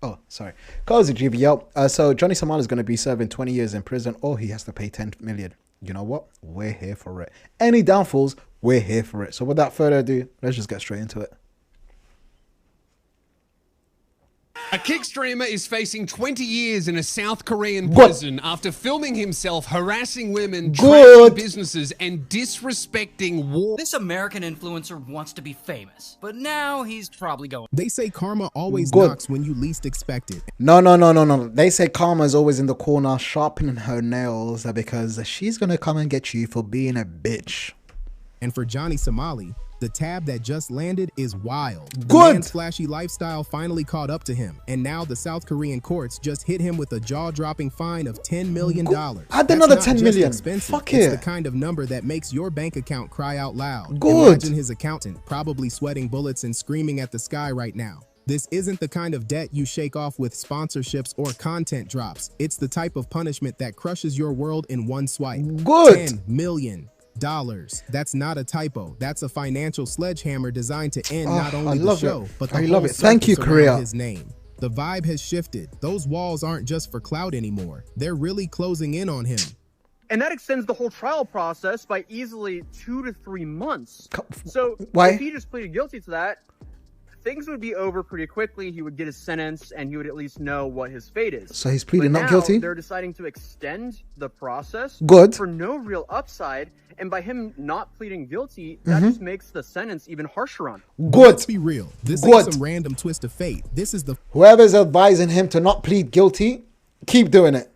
Oh, sorry. Cause GBL. So Johnny Somali is going to be serving 20 years in prison, or he has to pay 10 million. You know what? We're here for it. Any downfalls, we're here for it. So without further ado, let's just get straight into it. A kick streamer is facing 20 years in a South Korean prison after filming himself harassing women, trashing businesses, and disrespecting war. This American influencer wants to be famous, but now he's probably going. They say karma always knocks when you least expect it. No. They say karma is always in the corner sharpening her nails because she's going to come and get you for being a bitch. And for Johnny Somali, the tab that just landed is wild. The Good. man's flashy lifestyle finally caught up to him, and now the South Korean courts just hit him with a jaw-dropping fine of $10 million. Add another 10 million. Fuck it. It's the kind of number that makes your bank account cry out loud. Good. Imagine his accountant probably sweating bullets and screaming at the sky right now. This isn't the kind of debt you shake off with sponsorships or content drops. It's the type of punishment that crushes your world in one swipe. Good. $10 million. That's not a typo. That's a financial sledgehammer designed to end not only the show, but the whole Thank you, Korea. his name. The vibe has shifted. Those walls aren't just for clout anymore. They're really closing in on him. And that extends the whole trial process by easily 2 to 3 months. So Why? if he just pleaded guilty to that, things would be over pretty quickly. He would get his sentence, and he would at least know what his fate is. So he's pleading But not now, guilty? They're deciding to extend the process Good. for no real upside, and by him not pleading guilty, that just makes the sentence even harsher on him. Good. Let's be real. This ain't some random twist of fate. This is the Whoever's advising him to not plead guilty, keep doing it.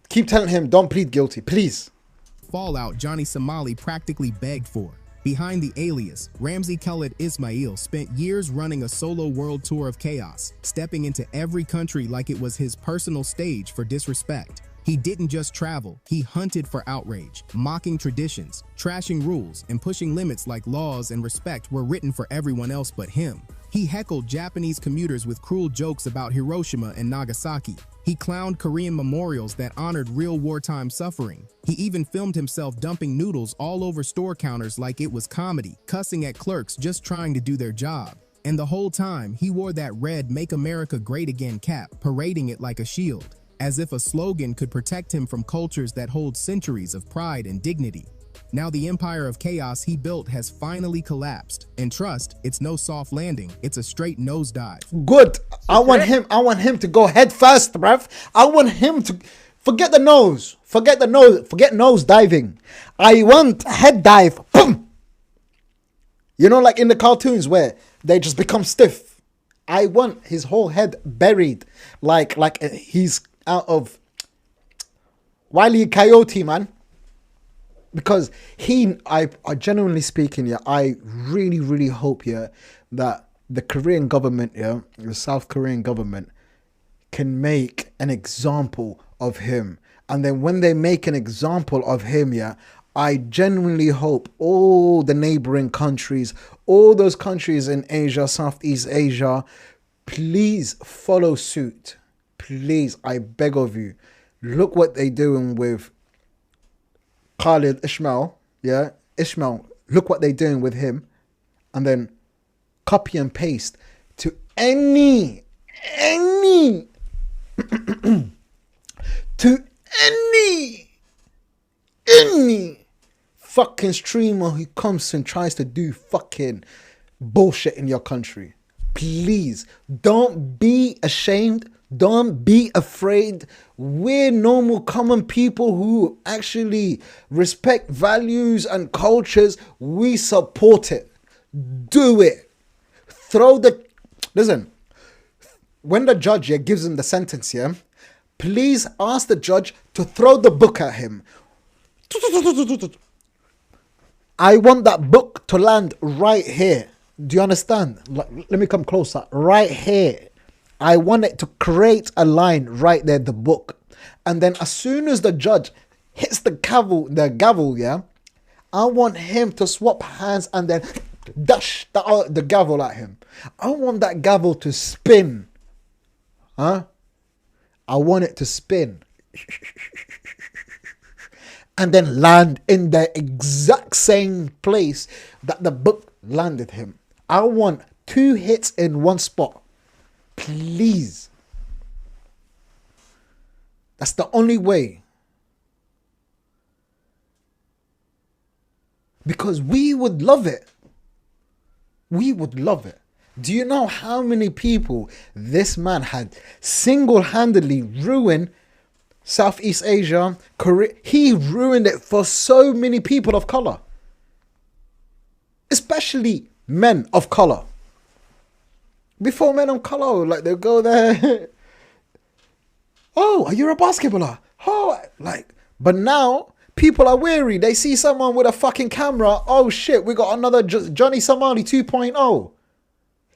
Keep telling him don't plead guilty, please. fallout Johnny Somali practically begged for. Behind the alias, Ramsey Khaled Ismail spent years running a solo world tour of chaos, stepping into every country like it was his personal stage for disrespect. He didn't just travel, he hunted for outrage, mocking traditions, trashing rules, and pushing limits like laws and respect were written for everyone else but him. He heckled Japanese commuters with cruel jokes about Hiroshima and Nagasaki. He clowned Korean memorials that honored real wartime suffering. He even filmed himself dumping noodles all over store counters like it was comedy, cussing at clerks just trying to do their job. And the whole time, he wore that red "Make America Great Again" cap, parading it like a shield, as if a slogan could protect him from cultures that hold centuries of pride and dignity. Now the empire of chaos he built has finally collapsed. And trust, it's no soft landing, it's a straight nosedive. Good. I want him to go head first, bruv. I want him to forget the nose. Forget nose diving. I want head dive. Boom. You know, like in the cartoons where they just become stiff. I want his whole head buried like he's out of Wile E. Coyote, man. Because I genuinely speaking, yeah, I really hope, yeah, that the Korean government, yeah, the South Korean government can make an example of him. And then when they make an example of him, yeah, I genuinely hope all the neighboring countries, all those countries in Asia, Southeast Asia, please follow suit. Please, I beg of you. Look what they're doing with Khalid Ismail, yeah, Ishmael, look what they're doing with him, and then copy and paste to any to any fucking streamer who comes and tries to do fucking bullshit in your country. Please don't be ashamed. Don't be afraid. We're normal, common people who actually respect values and cultures. We support it. Do it. Listen, when the judge gives him the sentence, please ask the judge to throw the book at him. I want that book to land right here. Do you understand? Let me come closer. Right here. I want it to create a line right there, the book. And then as soon as the judge hits the gavel, yeah, I want him to swap hands and then dash the gavel at him. I want that gavel to spin. Huh? I want it to spin. And then land in the exact same place that the book landed him. I want 2 hits in one spot. Please. That's the only way. Because we would love it. We would love it. Do you know how many people this man had single-handedly ruined Southeast Asia, Korea? He ruined it for so many people of color. Especially men of color. Before, men of color, like, they'll go there. Oh, are you a basketballer? Oh, like, but now people are weary. They see someone with a fucking camera. Oh shit, we got another Johnny Somali 2.0.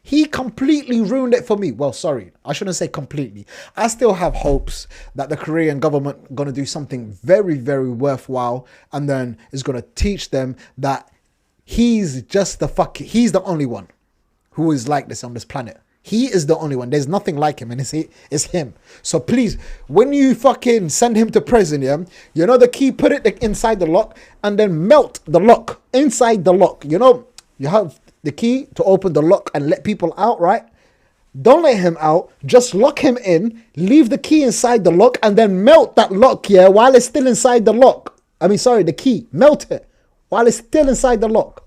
He completely ruined it for me. Well, sorry, I shouldn't say completely. I still have hopes that the Korean government going to do something very, very worthwhile, and then is going to teach them that he's the only one who is like this on this planet. He is the only one. There's nothing like him, and it's him. So please, when you fucking send him to prison, yeah, you know the key, put it inside the lock, and then melt the lock inside the lock. You know, you have the key to open the lock and let people out, right? Don't let him out. Just lock him in, leave the key inside the lock, and then melt that lock, yeah, while it's still inside the lock. The key. Melt it while it's still inside the lock.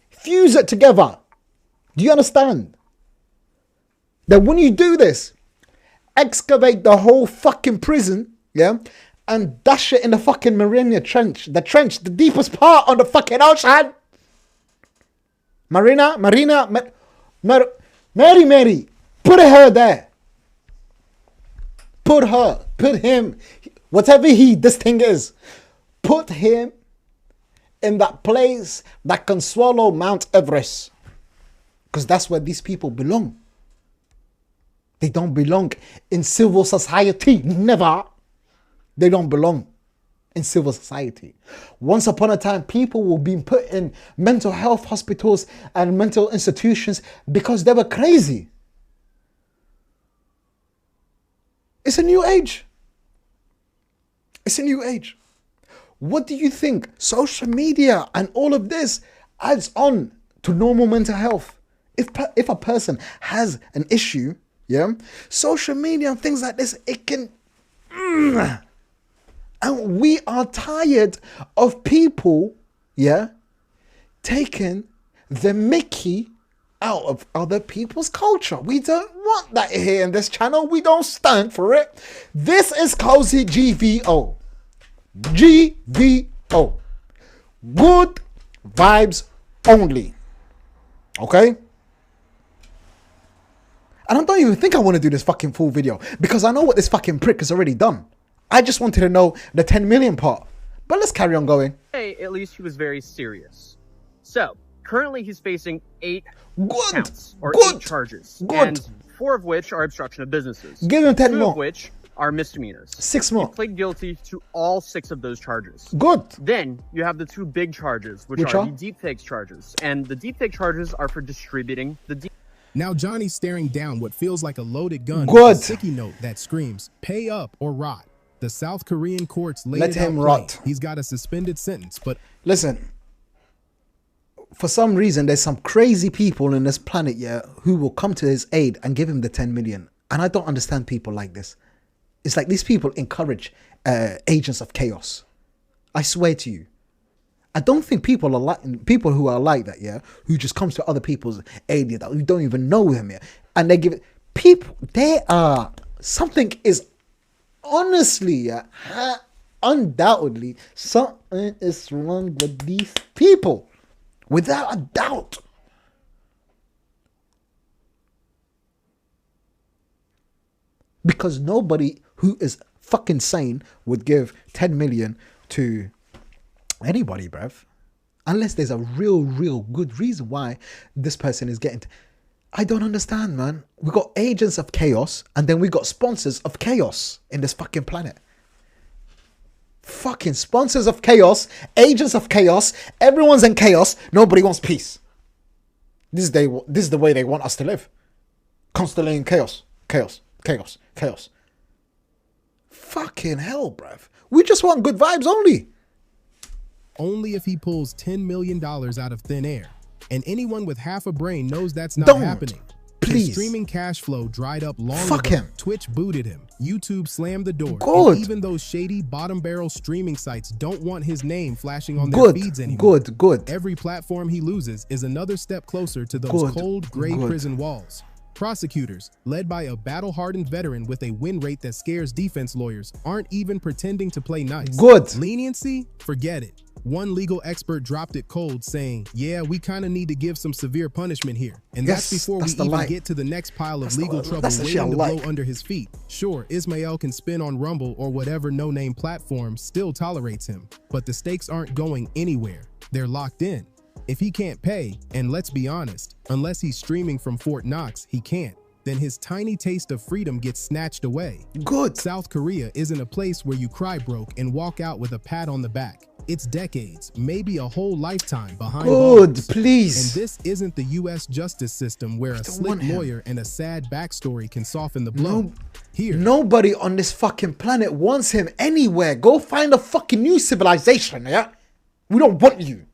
Fuse it together. Do you understand? Then when you do this, excavate the whole fucking prison, yeah, and dash it in the fucking Marina Trench. The trench, the deepest part on the fucking ocean. Mary, put her there. Put him, whatever this thing is, put him in that place that can swallow Mount Everest. Because that's where these people belong. They don't belong in civil society. Never. They don't belong in civil society. Once upon a time, people were being put in mental health hospitals and mental institutions because they were crazy. It's a new age. It's a new age. What do you think social media and all of this adds on to normal mental health? If a person has an issue, yeah, social media and things like this, it can... And we are tired of people, yeah, taking the mickey out of other people's culture. We don't want that here in this channel. We don't stand for it. This is Cozy GVO. GVO. Good vibes only. Okay? And I don't even think I want to do this fucking full video because I know what this fucking prick has already done. I just wanted to know the 10 million part. But let's carry on going. Hey, at least he was very serious. So, currently he's facing 8 counts, or 8 charges. And 4 of which are obstruction of businesses. Give him 10 2 more. of which are misdemeanors. 6 more. He pled guilty to all 6 of those charges. Good. Then you have the 2 big charges, which are the deepfake charges. And the deepfake charges are for distributing the Now Johnny's staring down what feels like a loaded gun Good. with a sticky note that screams, pay up or rot. The South Korean courts laid Let it out him plain. rot. He's got a suspended sentence, but... Listen, for some reason, there's some crazy people in this planet, yeah, who will come to his aid and give him the 10 million. And I don't understand people like this. It's like these people encourage agents of chaos. I swear to you. I don't think people who are like that, yeah, who just comes to other people's aid, yeah, who don't even know them, yeah, and they give it. People, something is honestly, yeah, undoubtedly, something is wrong with these people, without a doubt. Because nobody who is fucking sane would give 10 million to anybody, bruv. Unless there's a real good reason why this person is getting... I don't understand, man. We got agents of chaos and then we got sponsors of chaos in this fucking planet. Fucking sponsors of chaos, agents of chaos, everyone's in chaos, nobody wants peace. This is the way they want us to live. Constantly in chaos. Fucking hell, bruv. We just want good vibes only. Only if he pulls $10 million out of thin air. And anyone with half a brain knows that's not happening. He's please. His streaming cash flow dried up long Fuck ago. him. Twitch booted him. YouTube slammed the door. Good. And even those shady bottom barrel streaming sites don't want his name flashing on their feeds anymore. Good. Every platform he loses is another step closer to those cold, gray prison walls. Prosecutors, led by a battle-hardened veteran with a win rate that scares defense lawyers, aren't even pretending to play nice. Good. Leniency? Forget it. One legal expert dropped it cold, saying, yeah, we kind of need to give some severe punishment here. And that's before we even get to the next pile of legal trouble waiting to blow under his feet. Sure, Ismail can spin on Rumble or whatever no-name platform still tolerates him, but the stakes aren't going anywhere. They're locked in. If he can't pay, and let's be honest, unless he's streaming from Fort Knox, he can't, then his tiny taste of freedom gets snatched away. Good. South Korea isn't a place where you cry broke and walk out with a pat on the back. It's decades, maybe a whole lifetime behind bars. Please. And this isn't the U.S. justice system where a slick lawyer and a sad backstory can soften the blow. Here, nobody on this fucking planet wants him anywhere. Go find a fucking new civilization, yeah? We don't want you.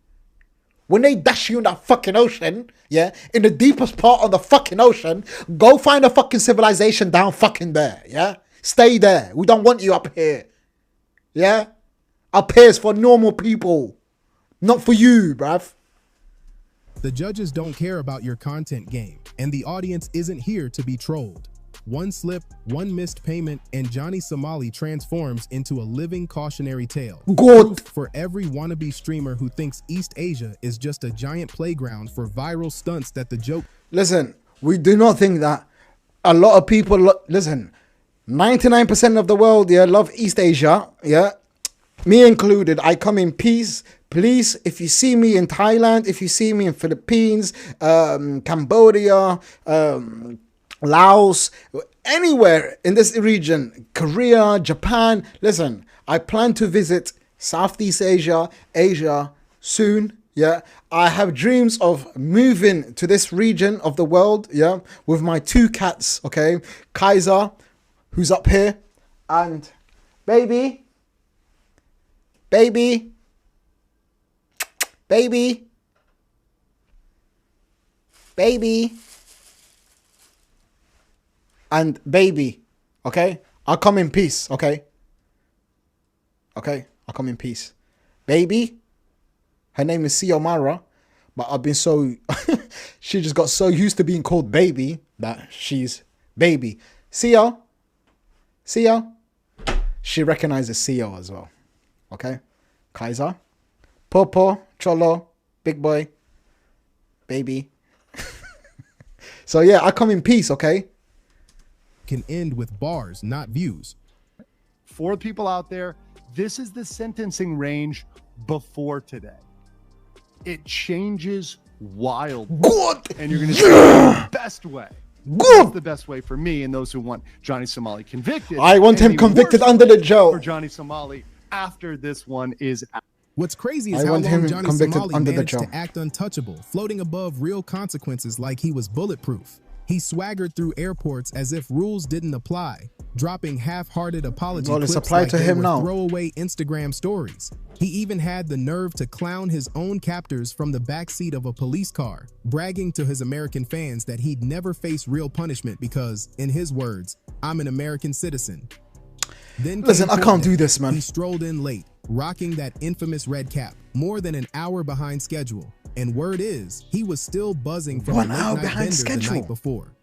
When they dash you in that fucking ocean, yeah, in the deepest part of the fucking ocean, go find a fucking civilization down fucking there, yeah? Stay there. We don't want you up here, yeah? Up here is for normal people, not for you, bruv. The judges don't care about your content game, and the audience isn't here to be trolled. One slip, one missed payment, and Johnny Somali transforms into a living cautionary tale. Good. Proof for every wannabe streamer who thinks East Asia is just a giant playground for viral stunts that the joke... Listen, we do not think that. A lot of people... Listen, 99% of the world, yeah, love East Asia, yeah? Me included. I come in peace. Please, if you see me in Thailand, if you see me in Philippines, Cambodia, Laos, anywhere in this region, Korea, Japan, listen, I plan to visit Southeast Asia, Asia soon, yeah. I have dreams of moving to this region of the world, yeah, with my 2 cats, okay, Kaiser, who's up here, and baby, and baby, okay? I'll come in peace, okay? Okay, I'll come in peace. Baby, her name is Xiomara, but I've been so... she just got so used to being called baby that she's baby. Sia. She recognizes Sia as well, okay? Kaiser, Popo, Cholo, big boy, baby. So yeah, I come in peace, okay? Can end with bars, not views. For people out there, this is the sentencing range before today. It changes wildly. Good. And you're going to see the best way. Good. That's the best way for me and those who want Johnny Somali convicted. I want him convicted under the jail. For Johnny Somali after this one is out. What's crazy is how long Johnny Somali managed to act untouchable, floating above real consequences like he was bulletproof. He swaggered through airports as if rules didn't apply, dropping half-hearted apology clips like they were throwaway Instagram stories. He even had the nerve to clown his own captors from the backseat of a police car, bragging to his American fans that he'd never face real punishment because, in his words, I'm an American citizen. Then listen, I can't do this, man. He strolled in late, rocking that infamous red cap, more than an hour behind schedule. And word is, he was still buzzing from a late-night bender the night before.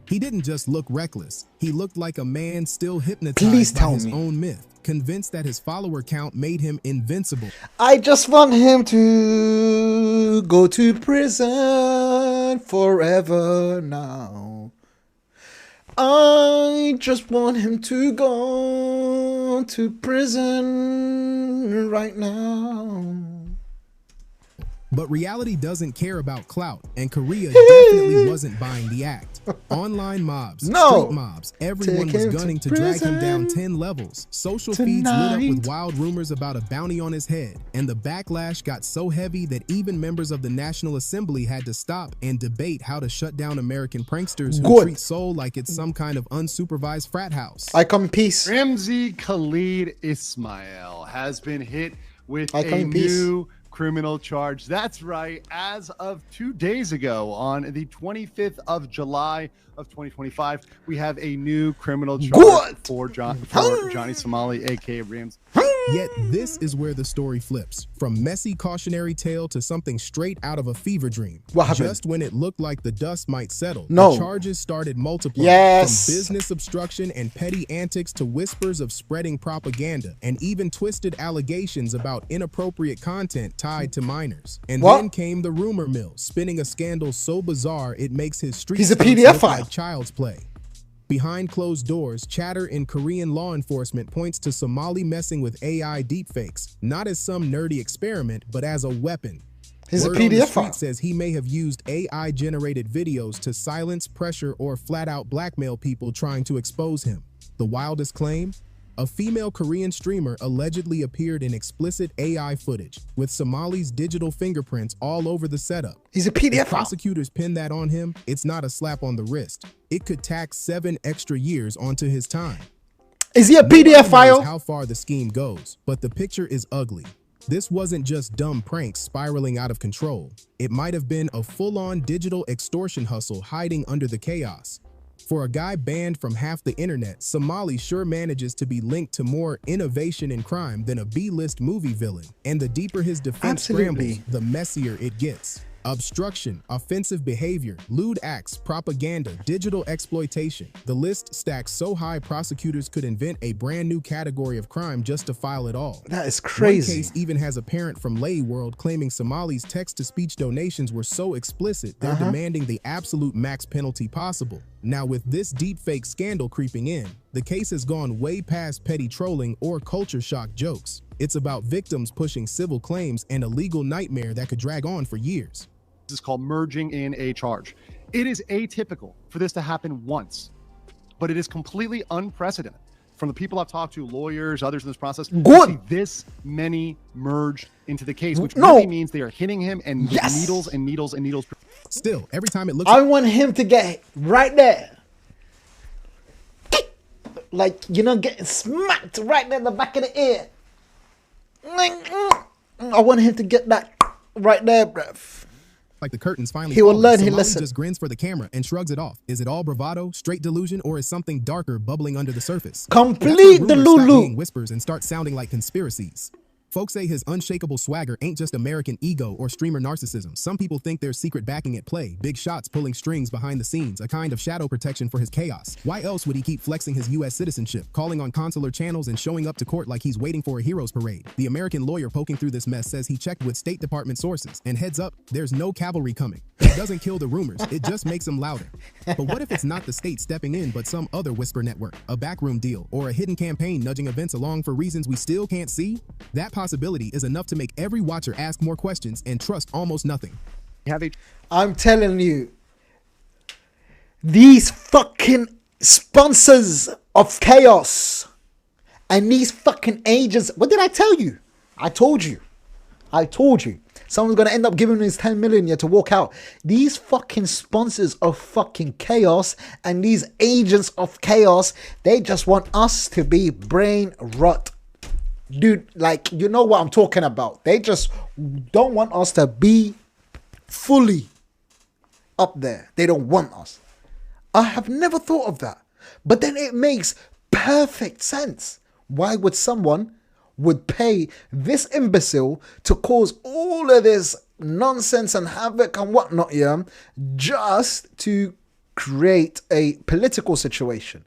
He didn't just look reckless. He looked like a man still hypnotized by his own myth, convinced that his follower count made him invincible. I just want him to go to prison forever now. I just want him to go to prison right now. But reality doesn't care about clout, and Korea definitely wasn't buying the act. Online mobs, street mobs, everyone was gunning to drag him down 10 levels. Social feeds lit up with wild rumors about a bounty on his head, and the backlash got so heavy that even members of the National Assembly had to stop and debate how to shut down American pranksters who treat Seoul like it's some kind of unsupervised frat house. I come in peace. Ramzi Khalid Ismail has been hit with a new criminal charge. That's right. As of 2 days ago, on the 25th of July of 2025, we have a new criminal charge for Johnny Somali, aka Rams. Yet this is where the story flips. From messy cautionary tale to something straight out of a fever dream. What happened? Just when it looked like the dust might settle, no. the charges started multiplying. Yes. From business obstruction and petty antics to whispers of spreading propaganda and even twisted allegations about inappropriate content tied to minors. And then came the rumor mill, spinning a scandal so bizarre it makes his street He's a PDF look file. like child's play. Behind closed doors, chatter in Korean law enforcement points to Somali messing with AI deepfakes, not as some nerdy experiment, but as a weapon. He's Word a on the PDF street file. says he may have used AI-generated videos to silence, pressure, or flat-out blackmail people trying to expose him. The wildest claim? A female Korean streamer allegedly appeared in explicit AI footage, with Somali's digital fingerprints all over the setup. He's a PDF If file. prosecutors pin that on him, it's not a slap on the wrist. It could tack 7 extra years onto his time. Is he a Nobody PDF knows file? how far the scheme goes, but the picture is ugly. This wasn't just dumb pranks spiraling out of control. It might have been a full-on digital extortion hustle hiding under the chaos. For a guy banned from half the internet, Somali sure manages to be linked to more innovation in crime than a B-list movie villain. And the deeper his defense scrambles, the messier it gets. Obstruction, offensive behavior, lewd acts, propaganda, digital exploitation. The list stacks so high prosecutors could invent a brand new category of crime just to file it all. That is crazy. One case even has a parent from Lay World claiming Somali's text-to-speech donations were so explicit they're demanding the absolute max penalty possible. Now with this deepfake scandal creeping in, the case has gone way past petty trolling or culture shock jokes. It's about victims pushing civil claims and a legal nightmare that could drag on for years. This is called merging in a charge. It is atypical for this to happen once, but it is completely unprecedented. From the people I've talked to, lawyers, others in this process, to see this many merged into the case, which really means they are hitting him and needles and needles and needles. Still, every time it looks I want him to get right there. Like, you know, getting smacked right there in the back of the ear. I want him to get that right there, bruv. like the curtains finally he will fall, learn. He Somali listen. just grins for the camera and shrugs it off. Is it all bravado, straight delusion, or is something darker bubbling under the surface? Complete the Lulu. Whispers and start sounding like conspiracies. Folks say his unshakable swagger ain't just American ego or streamer narcissism. Some people think there's secret backing at play, big shots pulling strings behind the scenes, a kind of shadow protection for his chaos. Why else would he keep flexing his U.S. citizenship, calling on consular channels and showing up to court like he's waiting for a hero's parade? The American lawyer poking through this mess says he checked with State Department sources, and heads up, there's no cavalry coming. It doesn't kill the rumors, it just makes them louder. But what if it's not the state stepping in, but some other whisper network, a backroom deal, or a hidden campaign nudging events along for reasons we still can't see? That possibility is enough to make every watcher ask more questions and trust almost nothing. I'm telling you, these fucking sponsors of chaos and these fucking agents, what did I tell you? I told you. Someone's gonna end up giving his 10 million to walk out. These fucking sponsors of fucking chaos and these agents of chaos, they just want us to be brain rot. Dude, like, you know what I'm talking about. They just don't want us to be fully up there. They don't want us. I have never thought of that. But then it makes perfect sense. Why would someone would pay this imbecile to cause all of this nonsense and havoc and whatnot, yeah, just to create a political situation?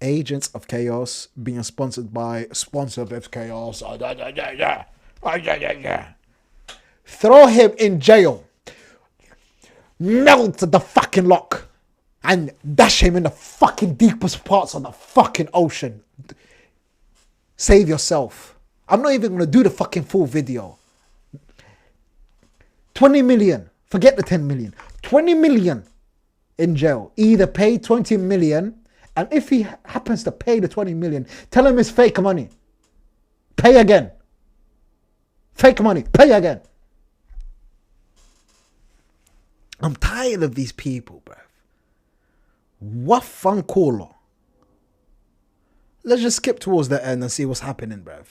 Agents of Chaos being sponsored by Sponsor of Chaos. Throw him in jail. Melt the fucking lock. And dash him in the fucking deepest parts of the fucking ocean. Save yourself. I'm not even going to do the fucking full video. 20 million. Forget the 10 million. 20 million in jail. Either pay 20 million... And if he happens to pay the 20 million, tell him it's fake money. Pay again. Fake money. Pay again. I'm tired of these people, bruv. What fun caller. Let's just skip towards the end and see what's happening, bruv.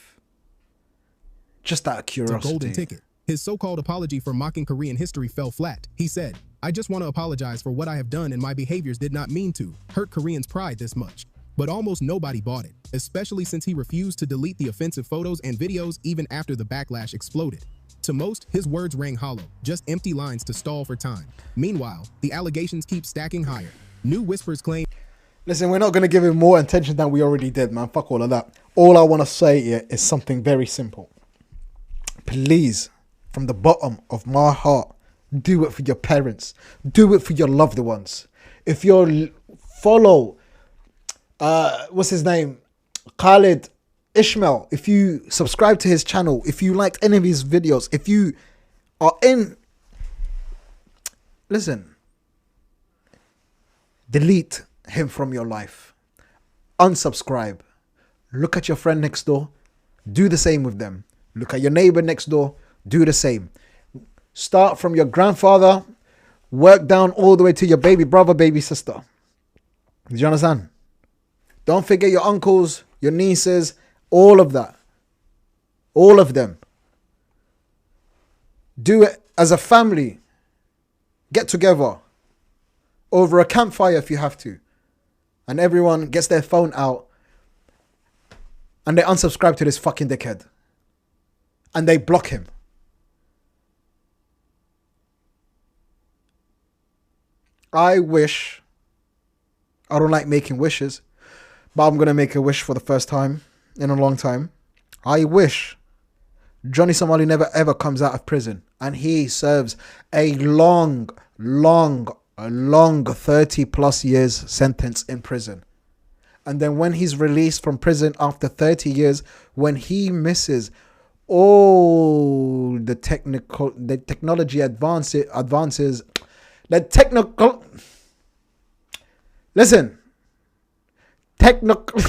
Just out of It's a golden curiosity. ticket. His so-called apology for mocking Korean history fell flat. He said, "I just want to apologize for what I have done and my behaviors did not mean to hurt Koreans' pride this much." But almost nobody bought it, especially since he refused to delete the offensive photos and videos even after the backlash exploded. To most, his words rang hollow, just empty lines to stall for time. Meanwhile, the allegations keep stacking higher. New whispers claim... Listen, we're not going to give him more attention than we already did, man. Fuck all of that. All I want to say here is something very simple. Please, from the bottom of my heart, do it for your parents. Do it for your loved ones. If you follow, what's his name? Khalid Ishmael. If you subscribe to his channel, if you liked any of his videos, if you are in... Listen. Delete him from your life. Unsubscribe. Look at your friend next door. Do the same with them. Look at your neighbor next door. Do the same. Start from your grandfather. Work down all the way to your baby brother, baby sister. Do you understand? Don't forget your uncles, your nieces, all of that. All of them. Do it as a family. Get together. Over a campfire if you have to. And everyone gets their phone out. And they unsubscribe to this fucking dickhead. And they block him. I wish... I don't like making wishes. But I'm going to make a wish for the first time in a long time. I wish Johnny Somali never ever comes out of prison. And he serves a long 30 plus years sentence in prison. And then when he's released from prison after 30 years, when he misses all the technology advances, the technical... Listen. Technical...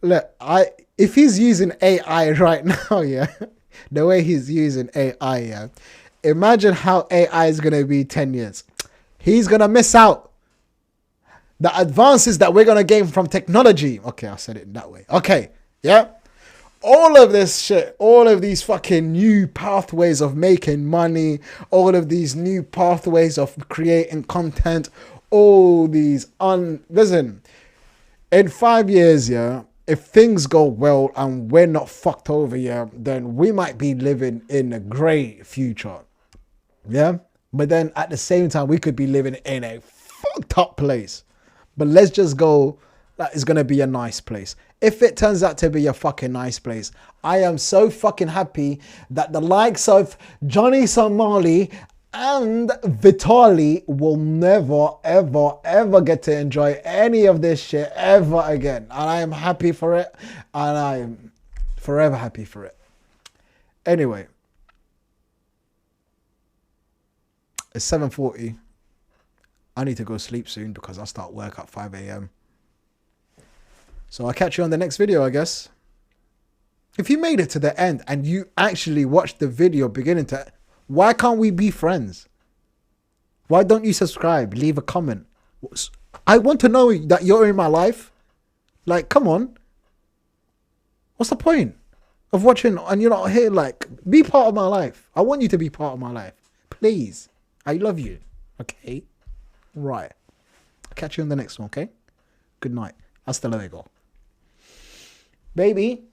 Look, if he's using AI right now, yeah, the way he's using AI, yeah, imagine how AI is going to be 10 years. He's going to miss out. The advances that we're going to gain from technology. Okay, I said it in that way. Okay, yeah. All of this shit, all of these fucking new pathways of making money, all of these new pathways of creating content, all these listen, in 5 years, yeah, if things go well and we're not fucked over, yeah, then we might be living in a great future. Yeah? But then at the same time, we could be living in a fucked up place. But let's just go, that is going to be a nice place. If it turns out to be a fucking nice place, I am so fucking happy that the likes of Johnny Somali and Vitali will never, ever, ever get to enjoy any of this shit ever again. And I am happy for it. And I am forever happy for it. Anyway. It's 7:40. I need to go sleep soon because I start work at 5 a.m. So I'll catch you on the next video, I guess. If you made it to the end and you actually watched the video beginning to... Why can't we be friends? Why don't you subscribe? Leave a comment. I want to know that you're in my life. Like, come on. What's the point of watching and you're not here? Like, be part of my life. I want you to be part of my life. Please. I love you. Okay? Right. I'll catch you on the next one, okay? Good night. Hasta luego. Baby.